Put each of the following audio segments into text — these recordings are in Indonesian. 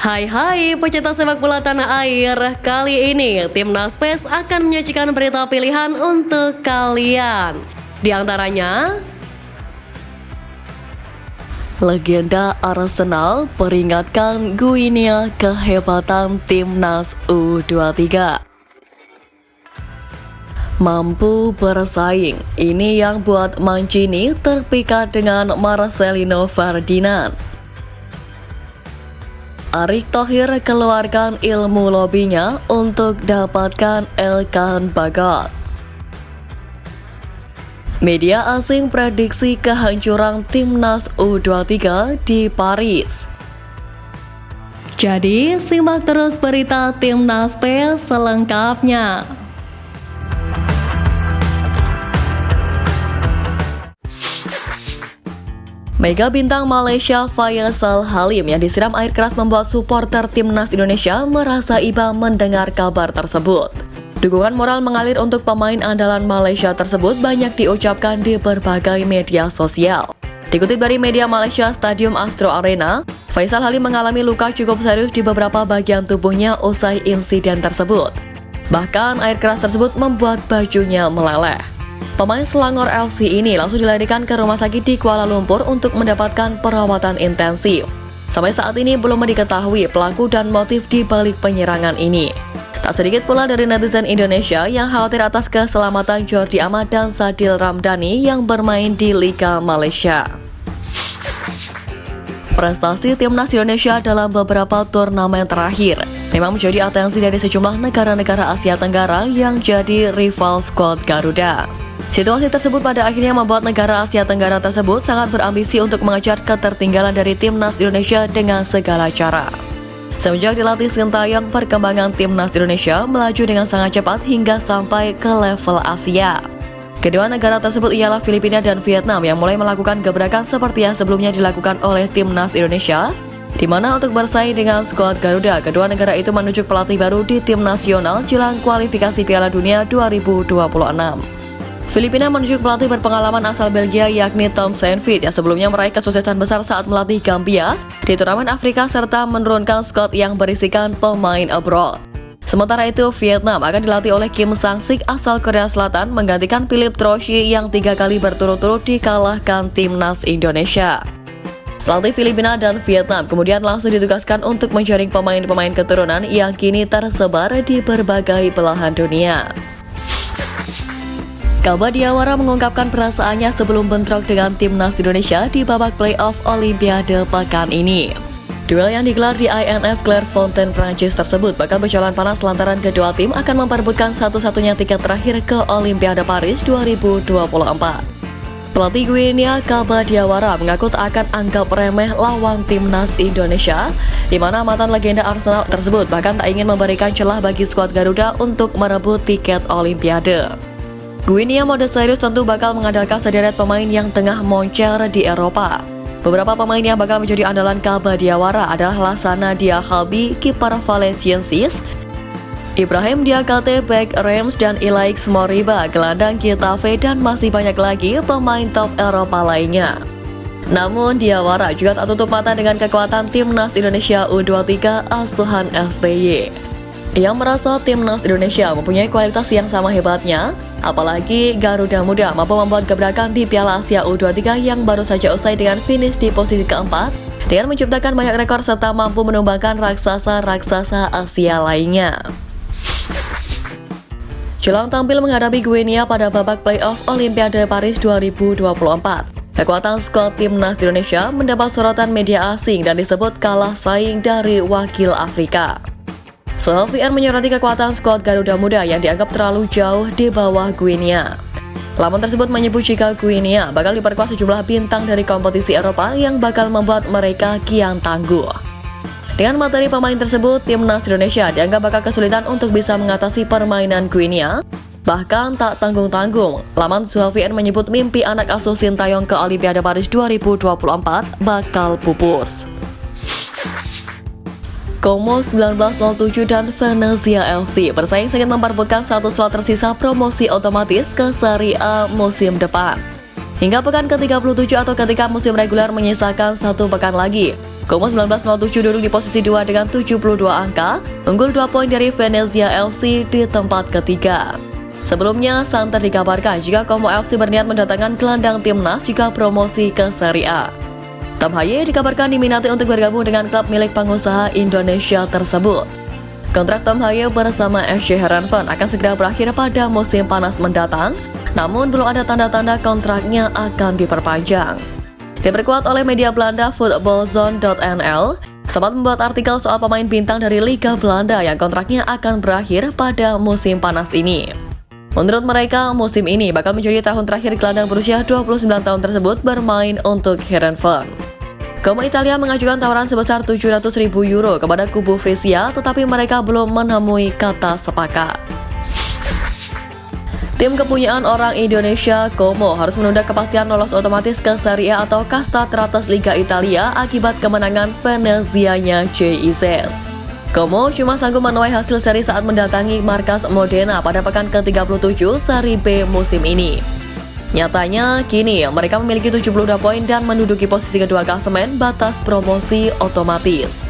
Hai pecinta sepak bola tanah air. Kali ini Timnas PES akan menyajikan berita pilihan untuk kalian. Di antaranya, legenda Arsenal peringatkan Guinea kehebatan Timnas U23. Mampu bersaing, ini yang buat Mancini terpikat dengan Marcelino Ferdinand. Erick Thohir keluarkan ilmu lobinya untuk dapatkan Elkan Bagot. Media asing prediksi kehancuran Timnas U23 di Paris. Jadi, simak terus berita Timnas PES selengkapnya. Mega bintang Malaysia Faisal Halim yang disiram air keras membuat supporter Timnas Indonesia merasa iba mendengar kabar tersebut. Dukungan moral mengalir untuk pemain andalan Malaysia tersebut banyak diucapkan di berbagai media sosial. Dikutip dari media Malaysia Stadium Astro Arena, Faisal Halim mengalami luka cukup serius di beberapa bagian tubuhnya usai insiden tersebut. Bahkan air keras tersebut membuat bajunya meleleh. Pemain Selangor FC ini langsung dilarikan ke rumah sakit di Kuala Lumpur untuk mendapatkan perawatan intensif. Sampai saat ini belum diketahui pelaku dan motif di balik penyerangan ini. Tak sedikit pula dari netizen Indonesia yang khawatir atas keselamatan Jordi Amat dan Sadil Ramdhani yang bermain di Liga Malaysia. Prestasi Timnas Indonesia dalam beberapa turnamen terakhir memang menjadi atensi dari sejumlah negara-negara Asia Tenggara yang jadi rival skuad Garuda. Situasi tersebut pada akhirnya membuat negara Asia Tenggara tersebut sangat berambisi untuk mengejar ketertinggalan dari Timnas Indonesia dengan segala cara. Semenjak dilatih Sintayong, perkembangan Timnas Indonesia melaju dengan sangat cepat hingga sampai ke level Asia. Kedua negara tersebut ialah Filipina dan Vietnam yang mulai melakukan gebrakan seperti yang sebelumnya dilakukan oleh Timnas Indonesia, di mana untuk bersaing dengan skuad Garuda, kedua negara itu menunjuk pelatih baru di tim nasional jelang kualifikasi Piala Dunia 2026. Filipina menunjuk pelatih berpengalaman asal Belgia yakni Tom Saintfiet yang sebelumnya meraih kesuksesan besar saat melatih Gambia di turnamen Afrika serta menurunkan skuad yang berisikan pemain abroad. Sementara itu, Vietnam akan dilatih oleh Kim Sang-sik asal Korea Selatan menggantikan Philip Troshi yang 3 kali berturut-turut dikalahkan Timnas Indonesia. Pelatih Filipina dan Vietnam kemudian langsung ditugaskan untuk menjaring pemain-pemain keturunan yang kini tersebar di berbagai belahan dunia. Kaba Diawara mengungkapkan perasaannya sebelum bentrok dengan Timnas Indonesia di babak playoff Olimpiade pekan ini. Duel yang digelar di INF Clairefontaine, Prancis tersebut bakal berjalan panas lantaran kedua tim akan memperebutkan satu-satunya tiket terakhir ke Olimpiade Paris 2024. Pelatih Guinea Kaba Diawara mengaku tak akan anggap remeh lawan Timnas Indonesia, di mana mantan legenda Arsenal tersebut bahkan tak ingin memberikan celah bagi skuad Garuda untuk merebut tiket Olimpiade. Guinea mode serius tentu bakal mengandalkan sederet pemain yang tengah moncer di Eropa. Beberapa pemain yang bakal menjadi andalan Kaba Diawara adalah Lassana Diakhalby, kiper Valenciennes, Ibrahim Diakate, bek Reims, dan Ilaix Moriba, gelandang Getafe, dan masih banyak lagi pemain top Eropa lainnya. Namun Diawara juga tak tutup mata dengan kekuatan Timnas Indonesia U23 asuhan STY. Ia merasa Timnas Indonesia mempunyai kualitas yang sama hebatnya, apalagi Garuda Muda mampu membuat gebrakan di Piala Asia U23 yang baru saja usai dengan finish di posisi keempat, dengan menciptakan banyak rekor serta mampu menumbangkan raksasa-raksasa Asia lainnya. Jelang tampil menghadapi Guinea pada babak playoff Olimpiade Paris 2024, kekuatan skuad Timnas Indonesia mendapat sorotan media asing dan disebut kalah saing dari wakil Afrika. Sofian menyoroti kekuatan skuad Garuda Muda yang dianggap terlalu jauh di bawah Guinea. Laman tersebut menyebut jika Guinea bakal diperkuat sejumlah bintang dari kompetisi Eropa yang bakal membuat mereka kian tangguh. Dengan materi pemain tersebut, Timnas Indonesia dianggap bakal kesulitan untuk bisa mengatasi permainan Guinea. Bahkan tak tanggung-tanggung, laman Sofian menyebut mimpi anak asuh Sintayong ke Olimpiade Paris 2024 bakal pupus. Como 1907 dan Venezia FC bersaing sengit memperebutkan satu slot tersisa promosi otomatis ke Serie A musim depan. Hingga pekan ke-37 atau ketika musim reguler menyisakan satu pekan lagi, Como 1907 duduk di posisi 2 dengan 72 angka, unggul 2 poin dari Venezia FC di tempat ketiga. Sebelumnya, santer dikabarkan jika Como FC berniat mendatangkan gelandang timnas jika promosi ke Serie A. Tom Haye dikabarkan diminati untuk bergabung dengan klub milik pengusaha Indonesia tersebut. Kontrak Tom Haye bersama SC Heerenveen akan segera berakhir pada musim panas mendatang, namun belum ada tanda-tanda kontraknya akan diperpanjang. Diperkuat oleh media Belanda Voetbalzone.nl, sempat membuat artikel soal pemain bintang dari Liga Belanda yang kontraknya akan berakhir pada musim panas ini. Menurut mereka, musim ini bakal menjadi tahun terakhir gelandang berusia 29 tahun tersebut bermain untuk Heerenveen. Como Italia mengajukan tawaran sebesar 700.000 euro kepada kubu Frisia, tetapi mereka belum menemui kata sepakat. Tim kepunyaan orang Indonesia, Como, harus menunda kepastian lolos otomatis ke Serie A atau kasta teratas Liga Italia akibat kemenangan Venezianya JICS. Como cuma sanggup menuai hasil seri saat mendatangi markas Modena pada pekan ke-37 Seri B musim ini. Nyatanya, kini mereka memiliki 72 poin dan menduduki posisi kedua klasemen batas promosi otomatis.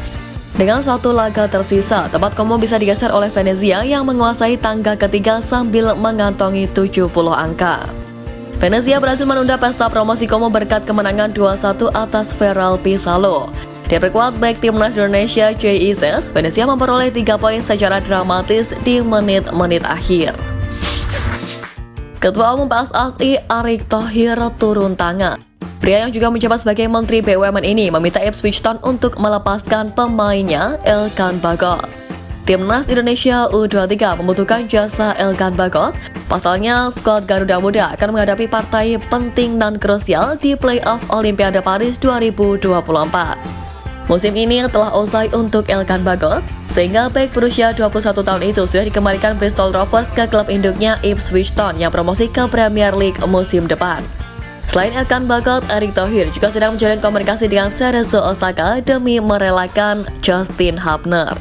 Dengan satu laga tersisa, tempat Como bisa digeser oleh Venezia yang menguasai tangga ketiga sambil mengantongi 70 angka. Venezia berhasil menunda pesta promosi Como berkat kemenangan 2-1 atas Feral Pisalo. Diperkuat back timnas Indonesia JICS, Venezia memperoleh 3 poin secara dramatis di menit-menit akhir. Ketua Umum PSSI Erick Thohir turun tangan. Pria yang juga menjabat sebagai Menteri BUMN ini meminta Ipswich Town untuk melepaskan pemainnya Elkan Bagot. Timnas Indonesia U23 membutuhkan jasa Elkan Bagot. Pasalnya, skuad Garuda Muda akan menghadapi partai penting dan krusial di playoff Olimpiade Paris 2024. Musim ini telah usai untuk Elkan Bagot, sehingga bek berusia 21 tahun itu sudah dikembalikan Bristol Rovers ke klub induknya Ipswich Town yang promosi ke Premier League musim depan. Selain Elkan Bagot, Erick Thohir juga sedang menjalin komunikasi dengan Cerezo Osaka demi merelakan Justin Hubner.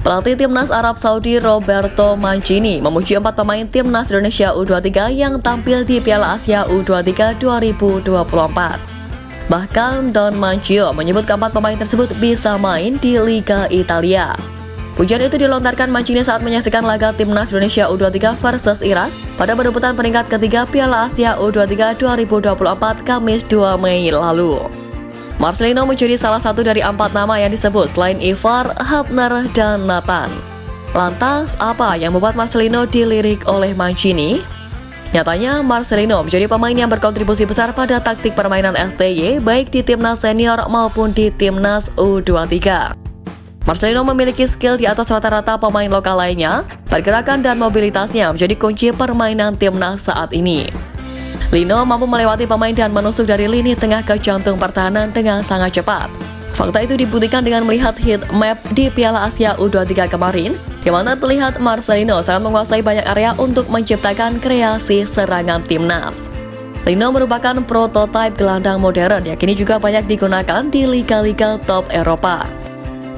Pelatih Timnas Arab Saudi Roberto Mancini memuji 4 pemain Timnas Indonesia U23 yang tampil di Piala Asia U23 2024. Bahkan Don Mancio menyebut keempat pemain tersebut bisa main di Liga Italia. Pujian itu dilontarkan Mancini saat menyaksikan laga Timnas Indonesia U23 versus Irak pada perebutan peringkat ketiga Piala Asia U23 2024 Kamis 2 Mei lalu. Marcelino menjadi salah satu dari 4 nama yang disebut selain Ivar, Hubner, dan Nathan. Lantas, apa yang membuat Marcelino dilirik oleh Mancini? Nyatanya, Marcelino menjadi pemain yang berkontribusi besar pada taktik permainan STY baik di Timnas Senior maupun di Timnas U23. Marcelino memiliki skill di atas rata-rata pemain lokal lainnya, pergerakan dan mobilitasnya menjadi kunci permainan timnas saat ini. Lino mampu melewati pemain dan menusuk dari lini tengah ke jantung pertahanan dengan sangat cepat. Fakta itu dibuktikan dengan melihat heat map di Piala Asia U23 kemarin, di mana terlihat Marcelino sangat menguasai banyak area untuk menciptakan kreasi serangan timnas. Lino merupakan prototipe gelandang modern yang kini juga banyak digunakan di liga-liga top Eropa.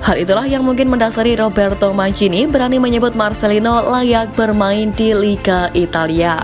Hal itulah yang mungkin mendasari Roberto Mancini berani menyebut Marcelino layak bermain di Liga Italia.